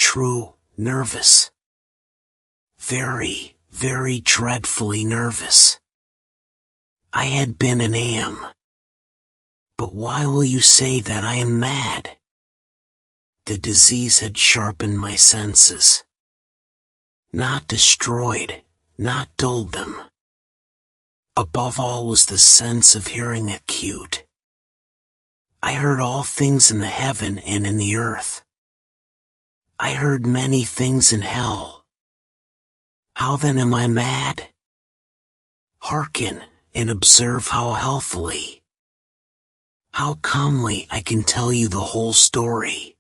true, nervous. Very, very dreadfully nervous. I had been and am. But why will you say that I am mad? The disease had sharpened my senses. Not destroyed, not dulled them. Above all was the sense of hearing acute. I heard all things in the heaven and in the earth. I heard many things in hell. How then am I mad? Hearken and observe how healthily, how calmly I can tell you the whole story.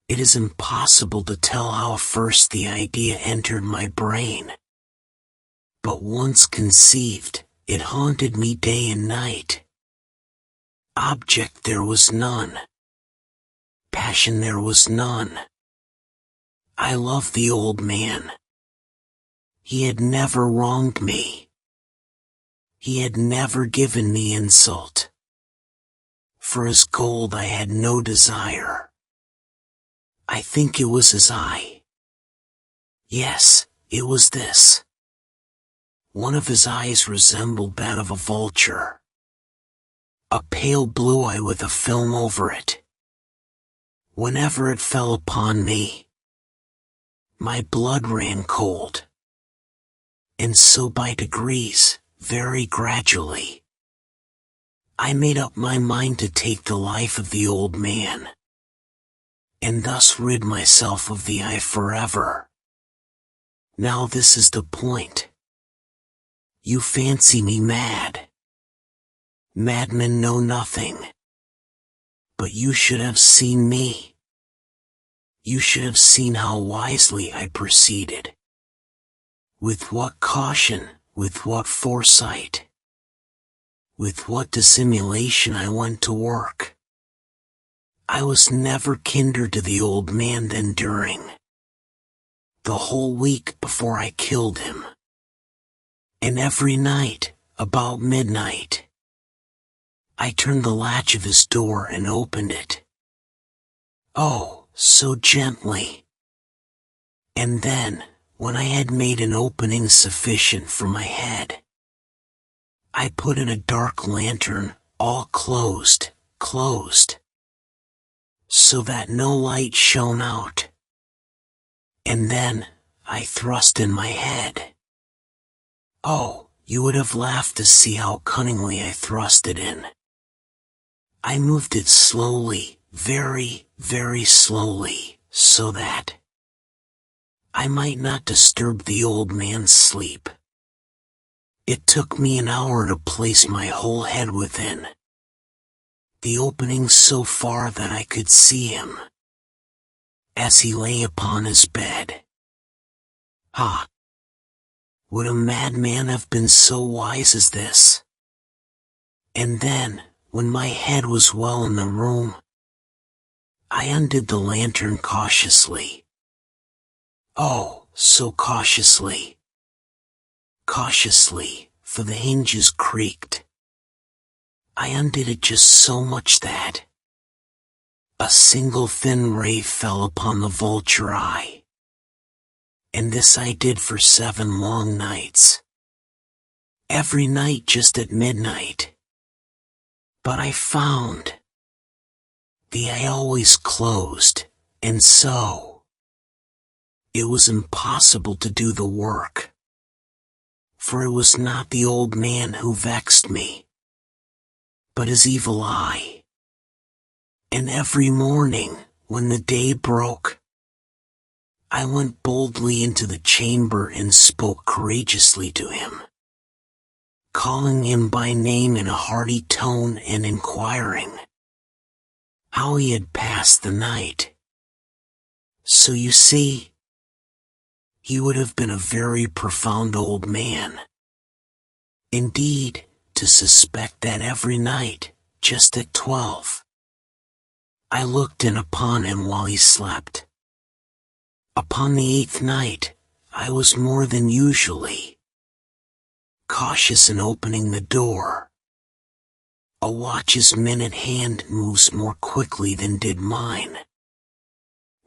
It is impossible to tell how first the idea entered my brain. But once conceived, it haunted me day and night. Object there was none. Passion there was none. I loved the old man. He had never wronged me. He had never given me insult. For his gold I had no desire. I think it was his eye. Yes, it was this. One of his eyes resembled that of a vulture. A pale blue eye with a film over it. Whenever it fell upon me, my blood ran cold. And so by degrees, very gradually, I made up my mind to take the life of the old man, and thus rid myself of the eye forever. Now this is the point. You fancy me mad. Madmen know nothing. But you should have seen me. You should have seen how wisely I proceeded. With what caution, with what foresight, with what dissimulation I went to work. I was never kinder to the old man than during the whole week before I killed him. And every night, about midnight, I turned the latch of his door and opened it. Oh, so gently. And then, when I had made an opening sufficient for my head, I put in a dark lantern, all closed, so that no light shone out. And then, I thrust in my head. Oh, you would have laughed to see how cunningly I thrust it in. I moved it slowly, very, very slowly, so that I might not disturb the old man's sleep. It took me an hour to place my whole head within the opening so far that I could see him as he lay upon his bed. Ah! Would a madman have been so wise as this? And then, when my head was well in the room, I undid the lantern cautiously. Oh, so cautiously. Cautiously, for the hinges creaked. I undid it just so much that a single thin ray fell upon the vulture eye. And this I did for 7 long nights. Every night just at midnight. But I found the eye always closed, and so it was impossible to do the work. For it was not the old man who vexed me, but his evil eye. And every morning, when the day broke, I went boldly into the chamber and spoke courageously to him, calling him by name in a hearty tone and inquiring how he had passed the night. So you see, he would have been a very profound old man. Indeed, to suspect that every night, just at 12, I looked in upon him while he slept. Upon the 8th night, I was more than usually cautious in opening the door. A watch's minute hand moves more quickly than did mine.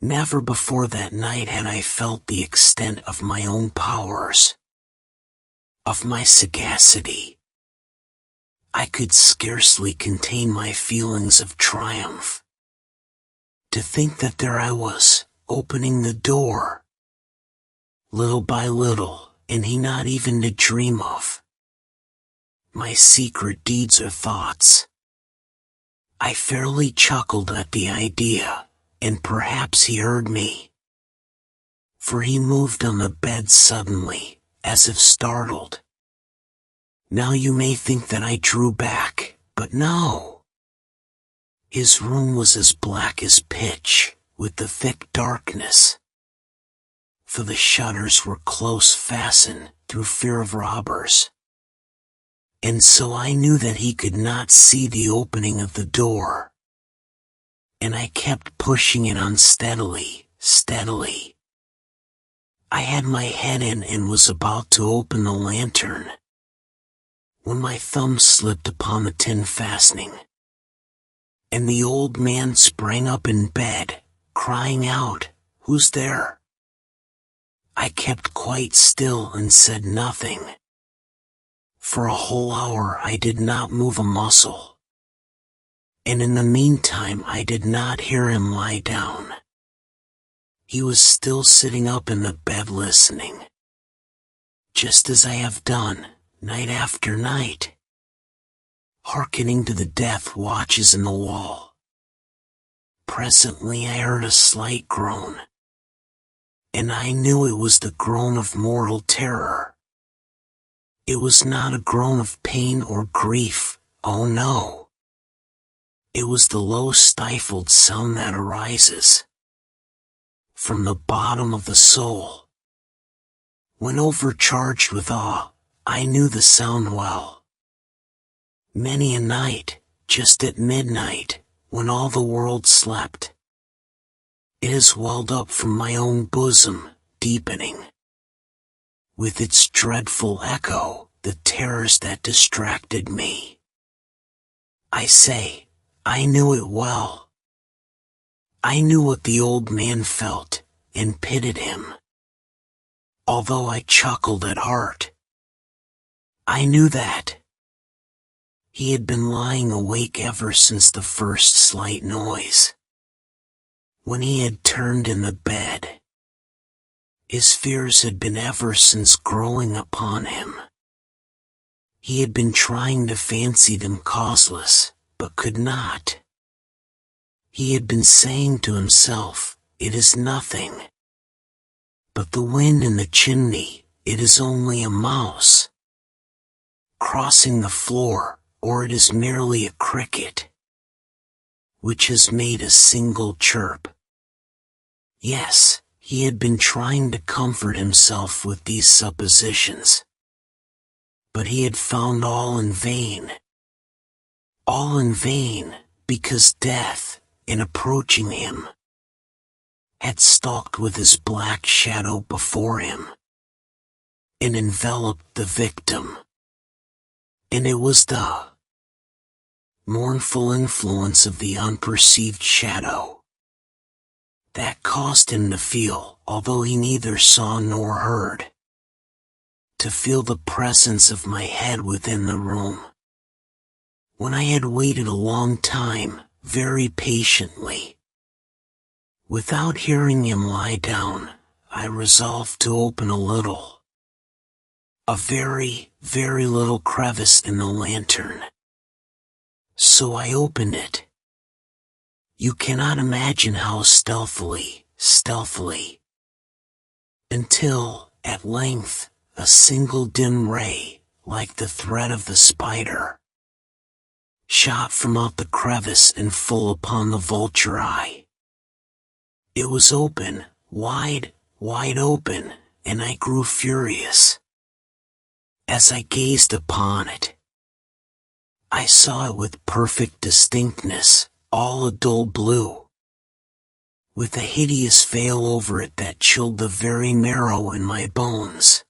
Never before that night had I felt the extent of my own powers, of my sagacity. I could scarcely contain my feelings of triumph. To think that there I was, opening the door, little by little, and he not even to dream of my secret deeds or thoughts. I fairly chuckled at the idea, and perhaps he heard me, for he moved on the bed suddenly, as if startled. Now you may think that I drew back, but no. His room was as black as pitch, with the thick darkness, for the shutters were close fastened through fear of robbers. And so I knew that he could not see the opening of the door. And I kept pushing it unsteadily, steadily. I had my head in and was about to open the lantern, when my thumb slipped upon the tin fastening, and the old man sprang up in bed, crying out, "Who's there?" I kept quite still and said nothing. For a whole hour I did not move a muscle, and in the meantime I did not hear him lie down. He was still sitting up in the bed listening, just as I have done, night after night, hearkening to the death watches in the wall. Presently I heard a slight groan, and I knew it was the groan of mortal terror. It was not a groan of pain or grief, oh no. It was the low stifled sound that arises from the bottom of the soul. When overcharged with awe, I knew the sound well. Many a night, just at midnight, when all the world slept, it has welled up from my own bosom, deepening, with its dreadful echo, the terrors that distracted me. I say, I knew it well. I knew what the old man felt, and pitied him. Although I chuckled at heart, I knew that he had been lying awake ever since the first slight noise. When he had turned in the bed, his fears had been ever since growing upon him. He had been trying to fancy them causeless, but could not. He had been saying to himself, "It is nothing. But the wind in the chimney, it is only a mouse crossing the floor, or it is merely a cricket which has made a single chirp." Yes, he had been trying to comfort himself with these suppositions, but he had found all in vain. All in vain, because death, in approaching him, had stalked with his black shadow before him, and enveloped the victim. And it was the mournful influence of the unperceived shadow that caused him to feel, although he neither saw nor heard, to feel the presence of my head within the room. When I had waited a long time, very patiently, without hearing him lie down, I resolved to open a very, very little crevice in the lantern. So I opened it. You cannot imagine how stealthily, until, at length, a single dim ray, like the thread of the spider, shot from out the crevice and full upon the vulture eye. It was open, wide open, and I grew furious. As I gazed upon it, I saw it with perfect distinctness, all a dull blue, with a hideous veil over it that chilled the very marrow in my bones.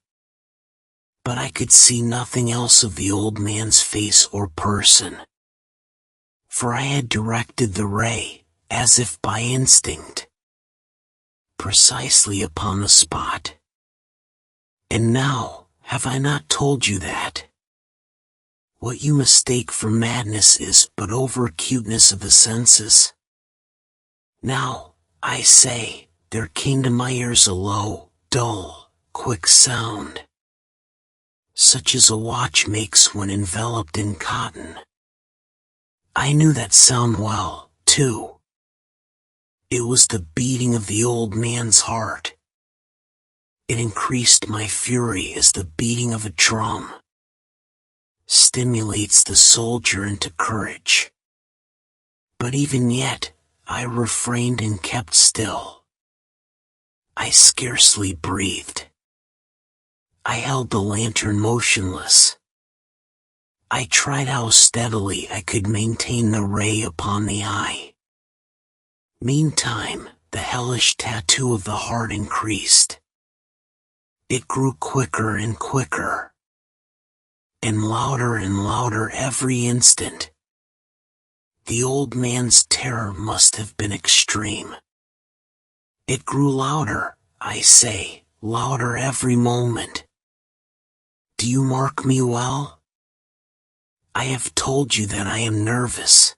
But I could see nothing else of the old man's face or person, for I had directed the ray, as if by instinct, precisely upon the spot. And now, have I not told you that? What you mistake for madness is but over-acuteness of the senses. Now, I say, there came to my ears a low, dull, quick sound, such as a watch makes when enveloped in cotton. I knew that sound well, too. It was the beating of the old man's heart. It increased my fury as the beating of a drum stimulates the soldier into courage. But even yet, I refrained and kept still. I scarcely breathed. I held the lantern motionless. I tried how steadily I could maintain the ray upon the eye. Meantime, the hellish tattoo of the heart increased. It grew quicker and quicker, and louder every instant. The old man's terror must have been extreme. It grew louder, I say, louder every moment. Do you mark me well? I have told you that I am nervous.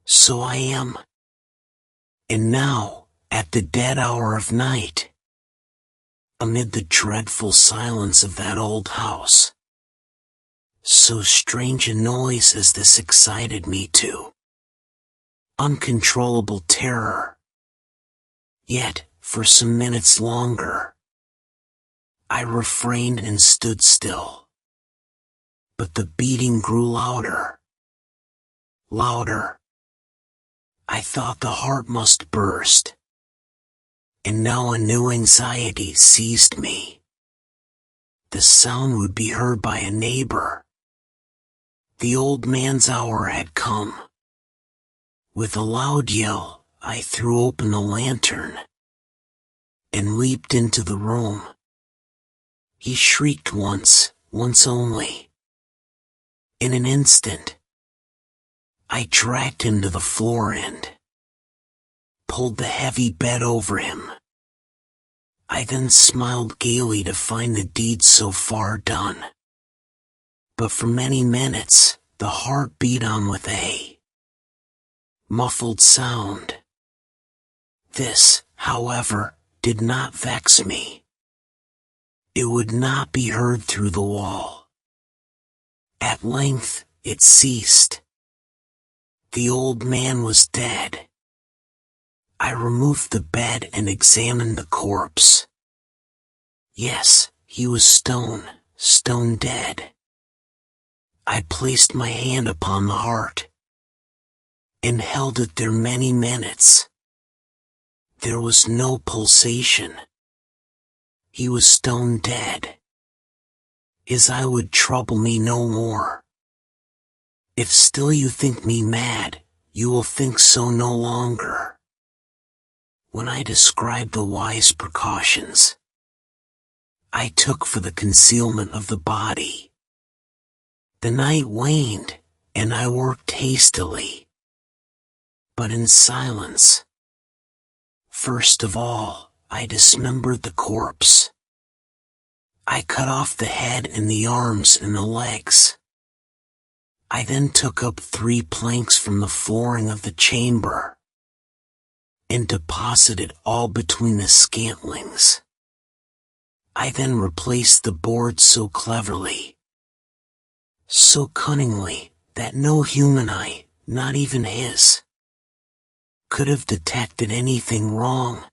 So I am. And now, at the dead hour of night, amid the dreadful silence of that old house, so strange a noise as this excited me to uncontrollable terror. Yet, for some minutes longer, I refrained and stood still. But the beating grew louder. Louder. I thought the heart must burst. And now a new anxiety seized me. The sound would be heard by a neighbor. The old man's hour had come. With a loud yell, I threw open the lantern and leaped into the room. He shrieked once only. In an instant, I dragged him to the floor and pulled the heavy bed over him. I then smiled gaily to find the deed so far done. But for many minutes, the heart beat on with a muffled sound. This, however, did not vex me. It would not be heard through the wall. At length, it ceased. The old man was dead. I removed the bed and examined the corpse. Yes, he was stone dead. I placed my hand upon the heart and held it there many minutes. There was no pulsation. He was stone dead. His eye would trouble me no more. If still you think me mad, you will think so no longer. When I described the wise precautions I took for the concealment of the body, the night waned, and I worked hastily, but in silence. First of all, I dismembered the corpse. I cut off the head and the arms and the legs. I then took up 3 planks from the flooring of the chamber and deposited all between the scantlings. I then replaced the boards so cleverly, so cunningly, that no human eye, not even his, could have detected anything wrong.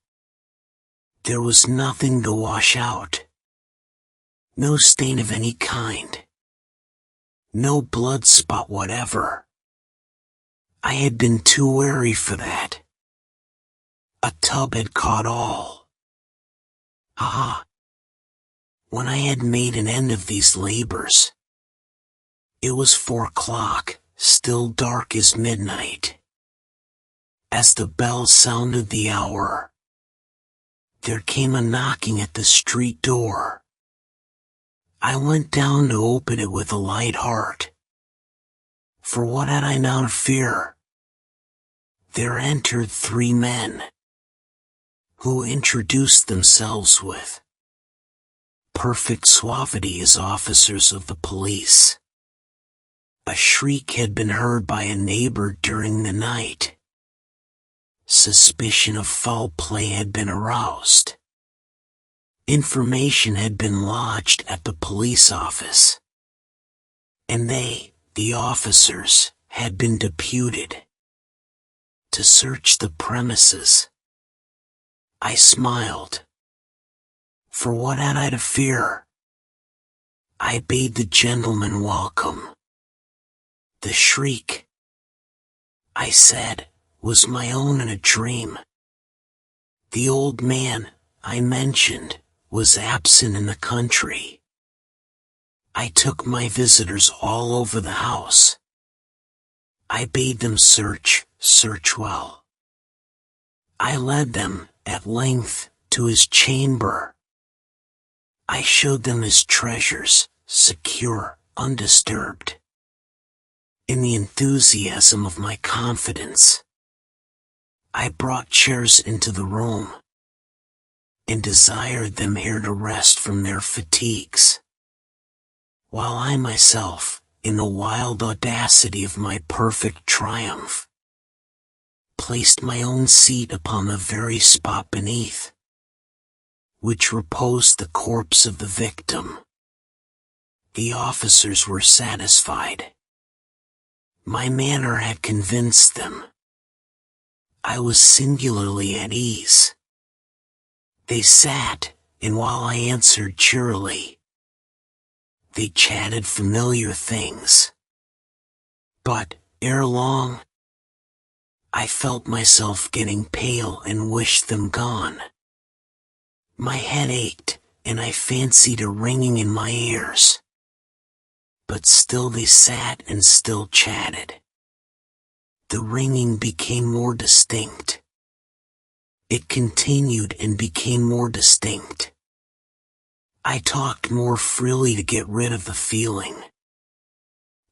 There was nothing to wash out. No stain of any kind. No blood spot whatever. I had been too wary for that. A tub had caught all. Ah! When I had made an end of these labors, it was 4 o'clock, still dark as midnight. As the bell sounded the hour, there came a knocking at the street door. I went down to open it with a light heart. For what had I now to fear? There entered 3 men, who introduced themselves with perfect suavity as officers of the police. A shriek had been heard by a neighbor during the night. Suspicion of foul play had been aroused. Information had been lodged at the police office. And they, the officers, had been deputed to search the premises. I smiled. For what had I to fear? I bade the gentleman welcome. The shriek, I said, was my own in a dream. The old man, I mentioned, was absent in the country. I took my visitors all over the house. I bade them search well. I led them, at length, to his chamber. I showed them his treasures, secure, undisturbed. In the enthusiasm of my confidence, I brought chairs into the room and desired them here to rest from their fatigues, while I myself, in the wild audacity of my perfect triumph, placed my own seat upon the very spot beneath which reposed the corpse of the victim. The officers were satisfied. My manner had convinced them. I was singularly at ease. They sat, and while I answered cheerily, they chatted familiar things. But, ere long, I felt myself getting pale and wished them gone. My head ached, and I fancied a ringing in my ears. But still they sat and still chatted. The ringing became more distinct. It continued and became more distinct. I talked more freely to get rid of the feeling.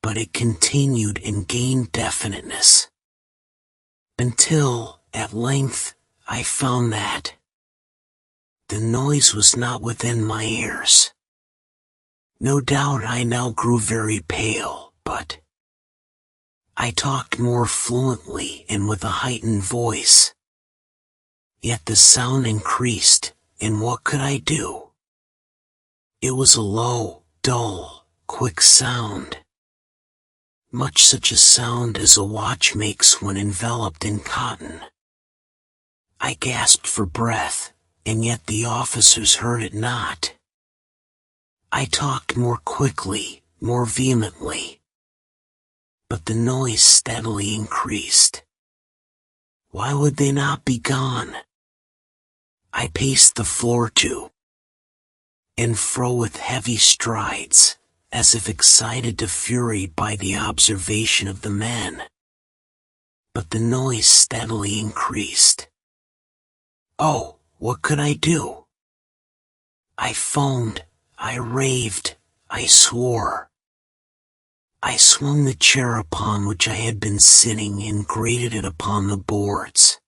But it continued and gained definiteness. Until, at length, I found that the noise was not within my ears. No doubt I now grew very pale, but I talked more fluently and with a heightened voice. Yet the sound increased, and what could I do? It was a low, dull, quick sound. Much such a sound as a watch makes when enveloped in cotton. I gasped for breath, and yet the officers heard it not. I talked more quickly, more vehemently. But the noise steadily increased. Why would they not be gone? I paced the floor to and fro with heavy strides, as if excited to fury by the observation of the men. But the noise steadily increased. Oh, what could I do? I foamed, I raved, I swore. I swung the chair upon which I had been sitting and grated it upon the boards.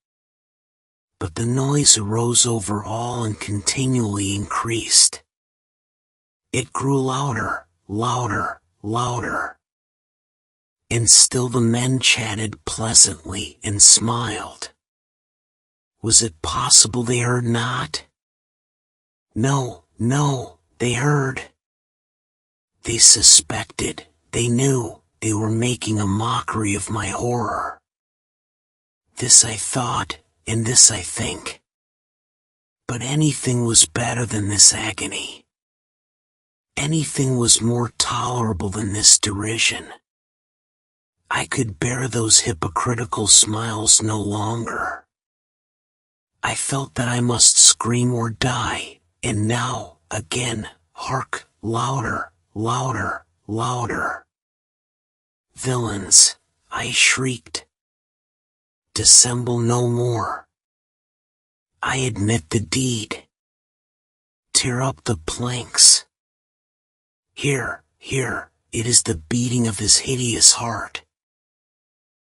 But the noise arose over all and continually increased. It grew louder, louder, louder. And still the men chatted pleasantly and smiled. Was it possible they heard not? No, they heard. They suspected, they knew, they were making a mockery of my horror. This I thought, and this I think. But anything was better than this agony. Anything was more tolerable than this derision. I could bear those hypocritical smiles no longer. I felt that I must scream or die, and now, again, hark, louder, louder, louder. Villains, I shrieked. Dissemble no more. I admit the deed. Tear up the planks. Here, it is the beating of his hideous heart.